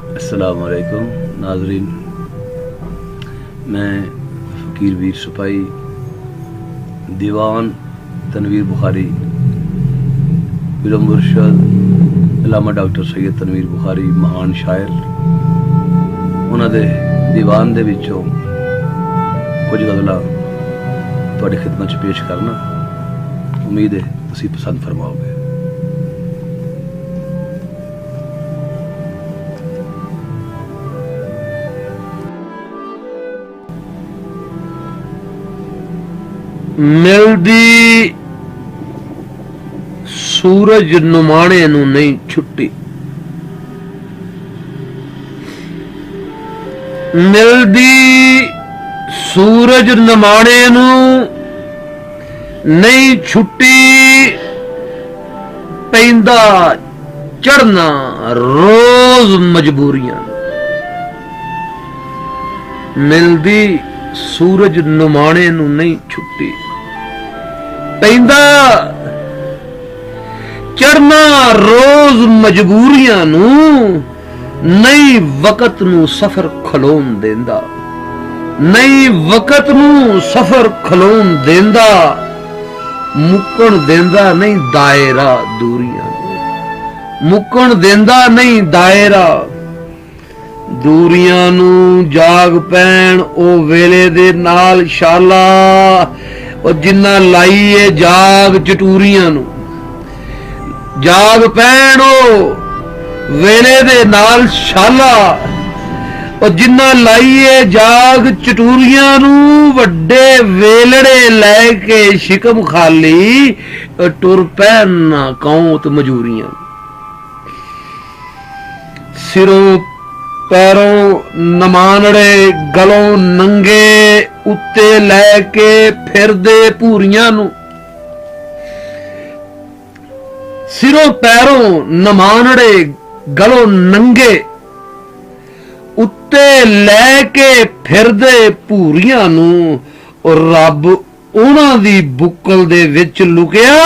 अस्सलाम वालेकुम नाज़रीन, मैं फ़कीर वीर सिपाही दीवान तनवीर बुखारी पीर मुर्शद अल्लामा डॉक्टर सैयद तनवीर बुखारी महान शायर उन्हां दे दीवान दे विचों कुछ गज़लां तुहाडी खिदमत च पेश करना। उम्मीद है तुसीं पसंद फरमाओगे। मिलदी सूरज नुमाणे नूं नहीं छुट्टी, मिलदी सूरज नुमाणे नूं नहीं छुट्टी, पैंदा चढ़ना रोज मजबूरियां। मिलदी सूरज नुमाणे नूं नहीं छुट्टी, पैंदा चढ़ना रोज मजबूरियां नूं, नहीं वक़्त नूं सफर खलोन देंदा, नहीं वक़्त नूं सफर खलोन देंदा, मुकण देंदा नहीं दायरा दूरियां, मुकण देंदा नहीं दायरा दूरियां नूं। जाग पैण ओ वेले दे नाल शाला, ओ जिन्ना लाई है जाग चटूरियां नूं। जाग पैण ओ वेले दे नाल शाला, ओ जिन्ना लाई है जाग चटूरियां नूं। वड्डे वेलड़े लैके शिकम खाली, टुर पैन ना कौत मजूरियां। सिरों पैरों नमानड़े गलों नंगे, उत्ते लैके फिरदे भूरियां नूं। सिरों पैरों नमानड़े गलों नंगे, उत्ते लैके फिरदे भूरियां नूं। और रब उन्हां दी बुक्कल दे विच लुकिया,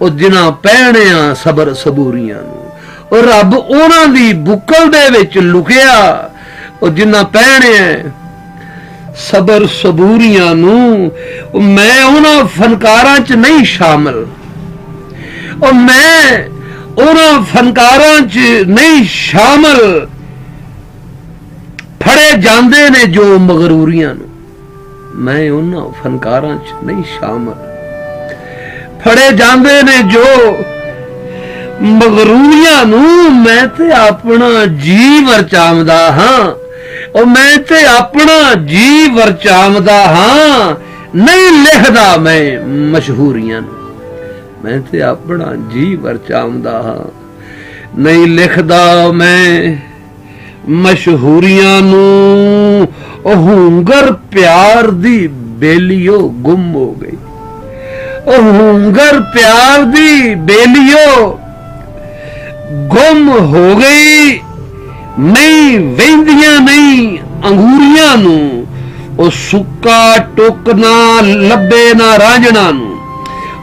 ओ जिन्हां पैणियां सबर सबूरियां नूं। और रब उन्हां दी बुक्कल दे विच लुकिया, ओ जिन्हां पैणियां सबर सबूरियां नूं। मैं उन्हां फनकारां च नहीं शामिल, और मैं उन्हां फनकारां च नहीं शामिल, फड़े जांदे ने जो मगरूरियां नूं। मैं उन्हां फनकारां च नहीं शामिल, फड़े जांदे ने जो मगरूरियां नूं। मैं ते अपना जी वरचावदा हां, और मैं ते अपना जी वरचावदा हां, नहीं लिखदा मैं मशहूरियां नूं। मैं ते अपना जी वरचावदा हां, नहीं लिखदा मैं मशहूरियां नूं। ओ हुंगर प्यार दी बेलियो गुम हो गई, ओ हुंगर प्यार दी बेलियो गुम हो गई। नहीं वेंदियां नहीं अंगूरियां नूं, ओ सुक्का टुक ना लब्बे ना रांझणा नूं।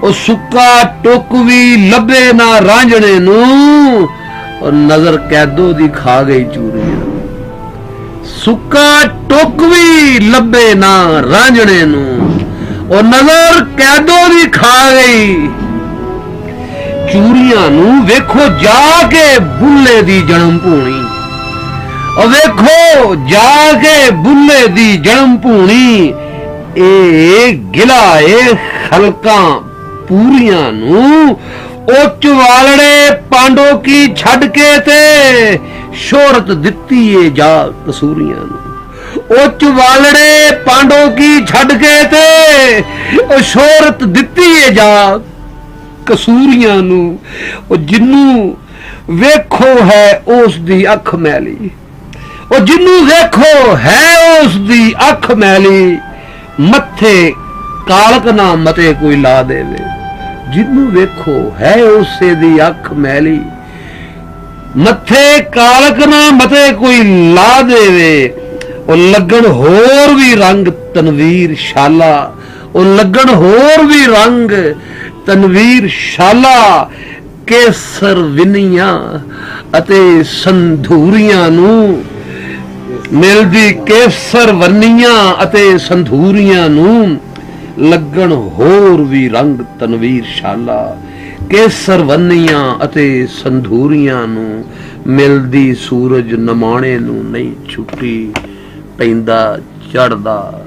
ओ सुक्का टुक भी लब्बे ना रांझणे नूं, और नजर कैदो दी खा गई चूरियां। सुक्का टुक भी लब्बे ना रांझणे नूं, और नजर कैदो दी खा गई चूरियां नूं। वेखो जाके बुल्ले दी जन्म भूणी, और वेखो जाके बुल्ले दी जन्म भूणी। ए गिला ए खलकां पूरियां नूं, उच्च वालड़े पांडो की छड़ के ते शोहरत दित्ती ए जा कसूरियां नूं। उच्च वालड़े पांडो की छड़ के ते शोहरत दित्ती ए जा कसूरियां नूं। ओ जिन्नू वेखो है उस दी अख मैली, ओ जिन्नू वेखो है उस दी अख मैली, मथे कालक ना मते कोई ला देवे। जिन्नू वेखो है उसे दी अख मैली, मथे कालक ना मते कोई ला देवे। ओ लगन होर भी रंग तनवीर शाला, ओ लगन होर भी रंग तनवीर शाला। केसर विनिया ਅਤੇ ਸੰਧੂਰੀਆਂ ਨੂੰ ਮਿਲਦੀ ਕੇਸਰ ਵੰਨੀਆਂ ਅਤੇ ਸੰਧੂਰੀਆਂ ਨੂੰ ਲੱਗਣ ਹੋਰ ਵੀ ਰੰਗ ਤਨਵੀਰ ਸ਼ਾਲਾ। ਕੇਸਰ ਵੰਨੀਆਂ ਅਤੇ ਸੰਧੂਰੀਆਂ ਨੂੰ ਮਿਲਦੀ ਸੂਰਜ ਨਮਾਣੇ ਨੂੰ ਨਹੀਂ ਛੁੱਟੀ ਪੈਂਦਾ ਚੜਦਾ